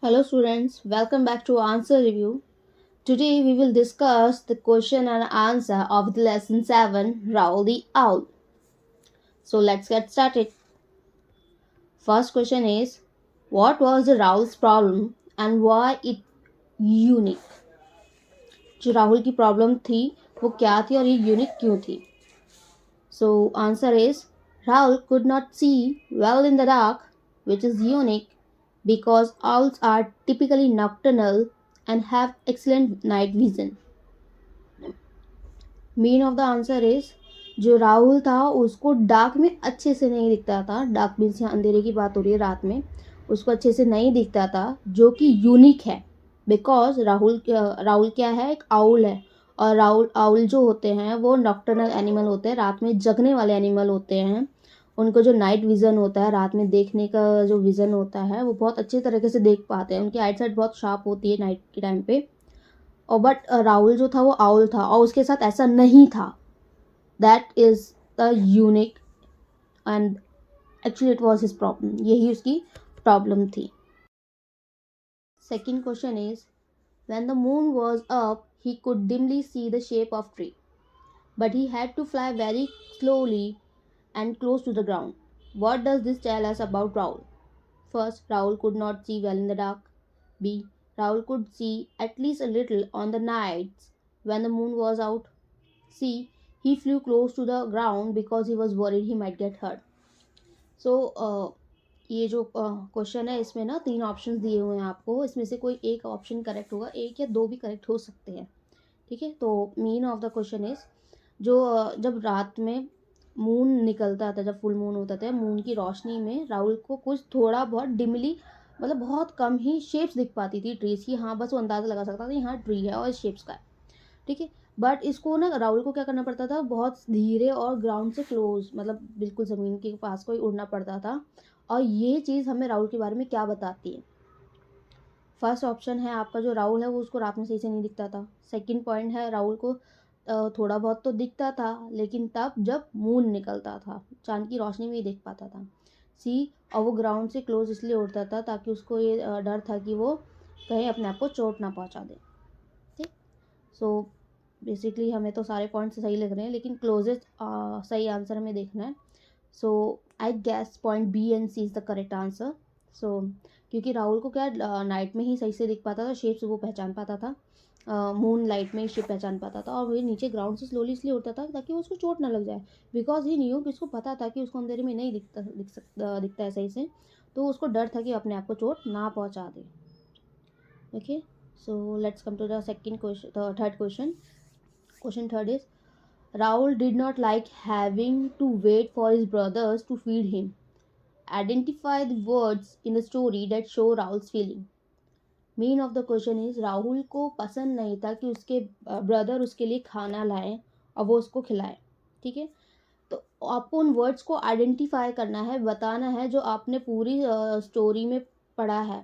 Hello students, welcome back to Answer Review. Today we will discuss the question and answer of the lesson 7 Raoul the Owl. So let's get started. First question is, what was the Raoul's problem and why it unique? जो राहुल की problem थी वो क्या थी और ये unique क्यों थी? So answer is, Raoul could not see well in the dark, which is unique because owls are typically nocturnal and have excellent night vision. Mean of the answer is जो राहुल था उसको डार्क में अच्छे से नहीं दिखता था। डार्क मीन्स यहाँ अंधेरे की बात हो रही है, रात में उसको अच्छे से नहीं दिखता था, जो कि यूनिक है। बिकॉज राहुल क्या है, एक आउल है। और राहुल आउल जो होते हैं वो नॉक्टर्नल एनिमल होते हैं, रात में जगने वाले एनिमल होते हैं। उनको जो नाइट विज़न होता है, रात में देखने का जो विज़न होता है, वो बहुत अच्छे तरीके से देख पाते हैं। उनकी आइट साइट बहुत शार्प होती है नाइट के टाइम पे। और बट राहुल जो था वो आउल था और उसके साथ ऐसा नहीं था। That is the unique and actually it was his problem, यही उसकी प्रॉब्लम थी। Second question is, when the moon was up he could dimly see the shape of tree but he had to fly very slowly and close to the ground. What does this tell us about Raoul? First, Raoul could not see well in the dark. B. Raoul could see at least a little on the nights when the moon was out. C. He flew close to the ground because he was worried he might get hurt. So, ये जो question है इसमें ना 3 options दिए हुए हैं आपको। इसमें से कोई एक ऑप्शन करेक्ट होगा, एक या दो भी करेक्ट हो सकते हैं। ठीक है, तो mean of the question is, जो जब रात में मून निकलता था, जब फुल मून होता था, मून की रोशनी में राहुल को कुछ थोड़ा बहुत डिमली, मतलब बहुत कम ही शेप्स दिख पाती थी ट्रीज की। हाँ, बस वो अंदाज़ा लगा सकता था यहाँ ट्री है और शेप्स का है। ठीक है, बट इसको ना राहुल को क्या करना पड़ता था, बहुत धीरे और ग्राउंड से क्लोज, मतलब बिल्कुल ज़मीन के पास कोई उड़ना पड़ता था। और ये चीज़ हमें राहुल के बारे में क्या बताती है? फर्स्ट ऑप्शन है आपका, जो राहुल है वो उसको रात में सही से नहीं दिखता था। सेकंड पॉइंट है, राहुल को थोड़ा बहुत तो दिखता था, लेकिन तब जब मून निकलता था, चांद की रोशनी में ही देख पाता था। सी, और वो ग्राउंड से क्लोज इसलिए उड़ता था ताकि उसको ये डर था कि वो कहीं अपने आप को चोट ना पहुंचा दे। ठीक, सो बेसिकली हमें तो सारे पॉइंट्स सही लग रहे हैं, लेकिन क्लोजेस्ट सही आंसर हमें देखना है। So I guess point B and C is the correct answer. So क्योंकि राहुल को क्या नाइट में ही सही से दिख पाता था, शेप्स वो पहचान पाता था, मून लाइट में ही शेप पहचान पाता था। और वो नीचे ग्राउंड से स्लोली इसलिए उड़ता था ताकि वो उसको चोट ना लग जाए। बिकॉज ही न्यू कि उसको पता था कि उसको अंधेरे में नहीं दिखता है सही से, तो उसको डर था कि अपने आप को चोट ना पहुंचा दे। Okay, so let's come to the second question, third question. Question third is, Raoul did not like having to wait for his brothers to feed him. Identify the words in the story that show Raoul's feeling. Mean of the question is, Rahul को पसंद नहीं था कि उसके brother उसके लिए खाना लाए और वो उसको खिलाए। ठीक है, तो आपको उन वर्ड्स को आइडेंटिफाई करना है, बताना है जो आपने पूरी स्टोरी में पढ़ा है।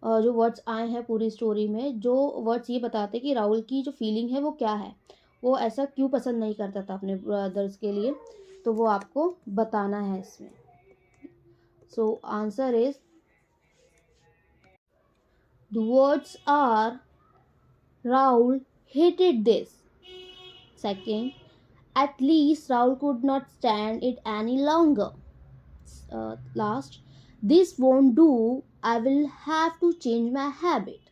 जो वर्ड्स आए हैं पूरी स्टोरी में, जो वर्ड्स ये बताते कि राहुल की जो फीलिंग है वो क्या है, वो ऐसा क्यों पसंद नहीं करता था अपने ब्रदर्स के लिए, तो वो आपको बताना है इसमें। So answer is, the words are, Rahul hated this. Second, at least Raoul could not stand it any longer. Last, this won't do, I will have to change my habit.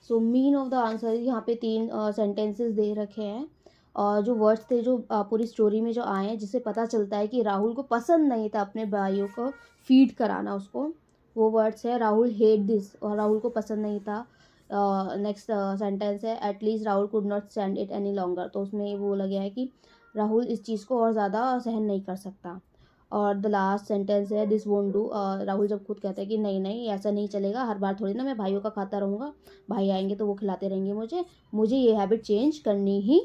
So mean of the answer, यहाँ पे 3 sentences दे रखे हैं और जो words थे जो पूरी story में जो आए हैं, जिससे पता चलता है कि राहुल को पसंद नहीं था अपने भाइयों को फीड कराना उसको। वो वर्ड्स है, राहुल हेट दिस, और राहुल को पसंद नहीं था। नेक्स्ट सेंटेंस है, at least Rahul could not stand it any longer, तो उसमें वो बोला गया है कि राहुल इस चीज़ को और ज़्यादा सहन नहीं कर सकता। और द लास्ट सेंटेंस है, दिस वोंट डू, राहुल जब खुद कहता है कि नहीं नहीं ऐसा नहीं चलेगा, हर बार थोड़ी ना मैं भाइयों का खाता रहूँगा, भाई आएंगे तो वो खिलाते रहेंगे मुझे, मुझे ये हैबिट चेंज करनी ही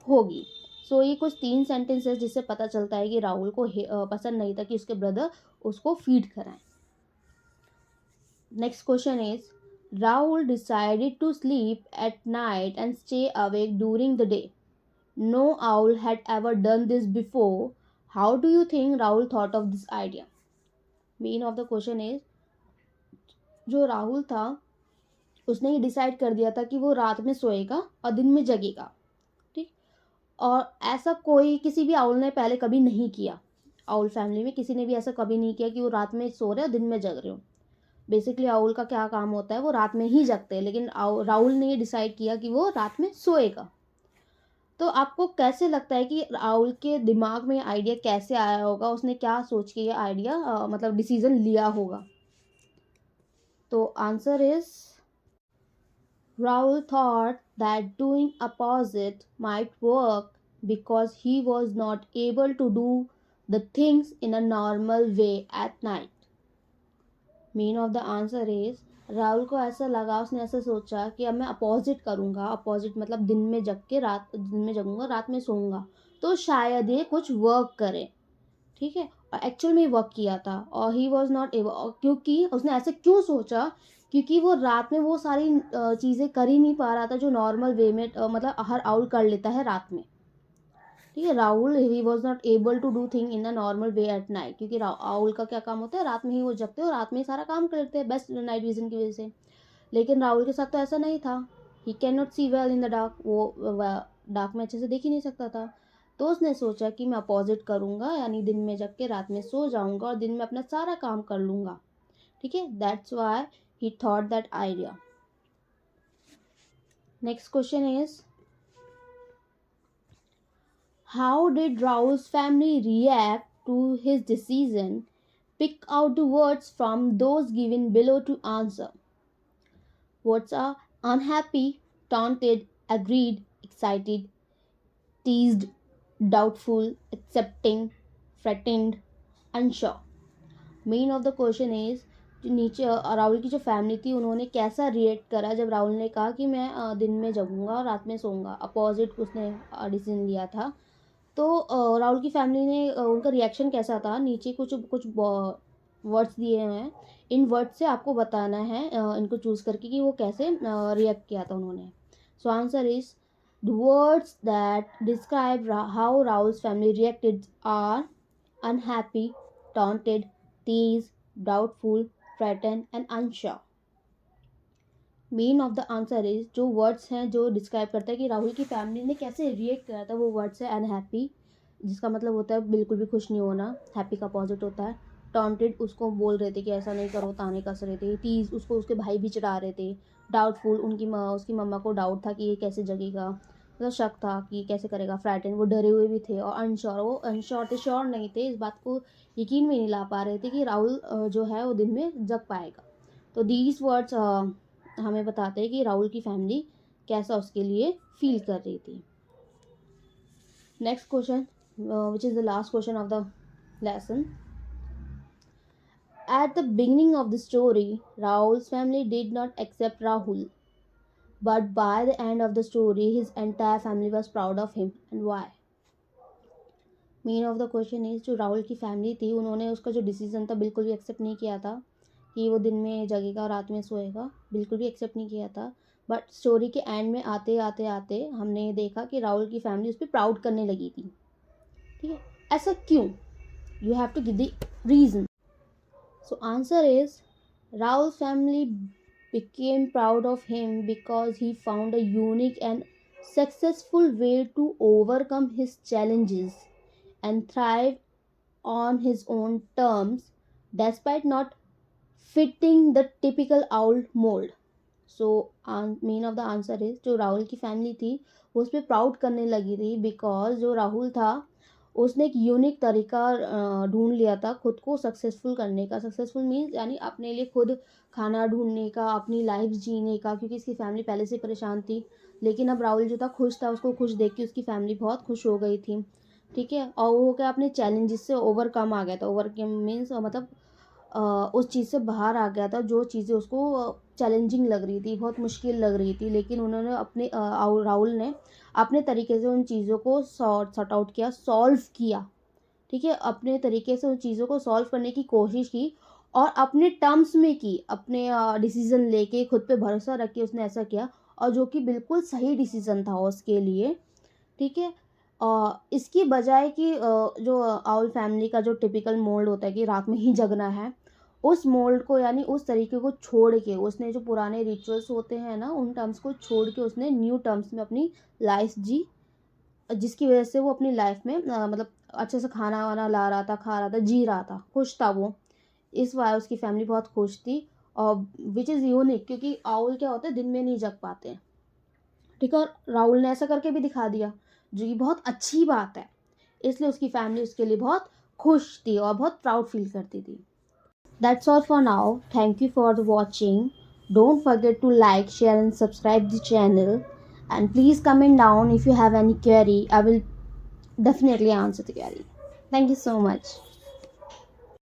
होगी। सो ये कुछ 3 सेंटेंसेस जिससे पता चलता है कि राहुल को पसंद नहीं था कि उसके ब्रदर उसको फीड कराएं। Next question is, Rahul decided to sleep at night and stay awake during the day. No owl had ever done this before. How do you think Raoul thought of this idea? Mean of the question is, जो राहुल था उसने ये decide कर दिया था कि वो रात में सोएगा और दिन में जगेगा, ठीक। और ऐसा कोई किसी भी आउल ने पहले कभी नहीं किया। आउल फैमिली में किसी ने भी ऐसा कभी नहीं किया कि वो रात में सो रहे हो दिन में जग रहे हो। बेसिकली आउल का क्या काम होता है, वो रात में ही जगते हैं, लेकिन राहुल ने ये डिसाइड किया कि वो रात में सोएगा। तो आपको कैसे लगता है कि राहुल के दिमाग में आइडिया कैसे आया होगा, उसने क्या सोच के ये आइडिया मतलब डिसीजन लिया होगा? तो answer is Rahul thought that doing opposite might work because he was not able to do the things in a normal way at night. Mean of the answer is Rahul को ऐसा लगा, उसने ऐसा सोचा कि अब मैं अपोजिट करूँगा। अपोजिट मतलब दिन में जग के दिन में जगूंगा, रात में सोऊंगा, तो शायद ये कुछ वर्क करे, ठीक है। और एक्चुअल में वर्क किया था और ही वॉज नॉट एबल, क्योंकि उसने ऐसे क्यों सोचा, क्योंकि वो रात में वो सारी चीज़ें कर ही नहीं पा रहा था जो नॉर्मल वे में मतलब हर आउल कर लेता है रात में, ठीक है। Rahul he was not able to do thing in a normal way at night, क्योंकि आउल का क्या काम होता है, रात में ही वो जगते हैं और रात में ही सारा काम कर लेते हैं बेस्ट नाइट विजन की वजह से। लेकिन राहुल के साथ तो ऐसा नहीं था। He can not see well in the dark, वो डार्क में अच्छे से देख ही नहीं सकता था। तो उसने सोचा कि मैं अपोजिट करूँगा, यानी दिन में जग के रात में सो जाऊँगा और दिन में अपना सारा काम कर लूँगा, ठीक है। That's why he thought that idea. Next question is, how did Rahul's family react to his decision? Pick out the words from those given below to answer. Words are unhappy, taunted, agreed, excited, teased, doubtful, accepting, threatened, unsure. Main of the question is, जो नीचे राहुल की जो family थी उन्होंने कैसा react करा जब राहुल ने कहा कि मैं दिन में जगूंगा और रात में सोऊंगा, अपोजिट उसने डिसीजन लिया था। तो राहुल की फैमिली ने उनका रिएक्शन कैसा था, नीचे कुछ कुछ वर्ड्स दिए हैं। इन वर्ड्स से आपको बताना है इनको चूज करके कि वो कैसे रिएक्ट किया था उन्होंने। So answer is, the words that describe how Rahul's family reacted are unhappy, taunted, teased, doubtful, threatened and unsure. Mean of the answer is, जो वर्ड्स हैं जो डिस्क्राइब करता है कि राहुल की फैमिली ने कैसे रिएक्ट करा था, वो वर्ड्स है अनहैप्पी, जिसका मतलब होता है बिल्कुल भी खुश नहीं होना, हैप्पी का अपोजिट होता है। टॉन्टेड, उसको बोल रहे थे कि ऐसा नहीं करो, ताने कस रहे थे। टीज, उसको उसके भाई भी चिढ़ा रहे थे। डाउटफुल, उसकी मम्मा को डाउट था कि ये कैसे जगेगा, मतलब शक था कि कैसे करेगा। फ्रैटन, वो डरे हुए भी थे। और अनश्योर, वो अनश्योर थे, श्योर नहीं थे, इस बात को यकीन में नहीं ला पा रहे थे कि राहुल जो है वो दिन में जग पाएगा। तो दीज वर्ड्स हमें बताते हैं कि राहुल की फैमिली कैसा उसके लिए फील कर रही थी। Next question, which is the last question of the lesson. At the beginning of the story, Rahul's family did not accept Rahul, but by the end of the story, his entire family was proud of him. And why? Meaning of the question is, जो राहुल की family थी उन्होंने उसका जो decision था बिल्कुल भी accept नहीं किया था कि वो दिन में जगेगा और रात में सोएगा, बिल्कुल भी एक्सेप्ट नहीं किया था। बट स्टोरी के एंड में आते आते आते हमने देखा कि राहुल की फैमिली उस पर प्राउड करने लगी थी, ठीक है। ऐसा क्यों? You have to give the reason. So answer is, Rahul's family became proud of him because he found a unique and successful way to overcome his challenges and thrive on his own terms despite not fitting the typical owl mold. So main of the answer is, जो राहुल की family थी वो उस पर proud करने लगी थी because जो राहुल था उसने एक यूनिक तरीका ढूंढ लिया था खुद को सक्सेसफुल करने का। सक्सेसफुल मीन्स यानी अपने लिए खुद खाना ढूंढने का, अपनी लाइफ जीने का, क्योंकि इसकी फैमिली पहले से परेशान थी। लेकिन अब राहुल जो था खुश था, उसको खुश देख के उसकी फैमिली बहुत खुश हो गई थी, ठीक है। और वो क्या अपने चैलेंजेस से ओवरकम आ गया था। ओवरकम मीन्स मतलब उस चीज़ से बाहर आ गया था जो चीज़ें उसको चैलेंजिंग लग रही थी, बहुत मुश्किल लग रही थी। लेकिन उन्होंने अपने राहुल ने अपने तरीके से उन चीज़ों को सॉर्ट आउट किया, सॉल्व किया, ठीक है। अपने तरीके से उन चीज़ों को सॉल्व करने की कोशिश की और अपने टर्म्स में की, अपने डिसीज़न लेके खुद पे भरोसा रख के उसने ऐसा किया, और जो कि बिल्कुल सही डिसीज़न था उसके लिए, ठीक है। इसकी बजाय कि जो आउल फैमिली का जो टिपिकल मोल्ड होता है कि रात में ही जगना है, उस मोल्ड को यानी उस तरीके को छोड़ के उसने जो पुराने रिचुअल्स होते हैं ना उन टर्म्स को छोड़ के उसने न्यू टर्म्स में अपनी लाइफ जी, जिसकी वजह से वो अपनी लाइफ में मतलब अच्छे से खाना वाना ला रहा था, खा रहा था, जी रहा था, खुश था वो। इस बार उसकी फैमिली बहुत खुश थी। और विच इज़ यूनिक, क्योंकि आउल क्या होता है दिन में नहीं जग पाते हैं, ठीक है। और राहुल ने ऐसा करके भी दिखा दिया, जो कि बहुत अच्छी बात है। इसलिए उसकी फैमिली उसके लिए बहुत खुश थी और बहुत प्राउड फील करती थी। That's all for now, thank you for watching. Don't forget to like, share and subscribe the channel, and please comment down if you have any query. I will definitely answer the query. Thank you so much.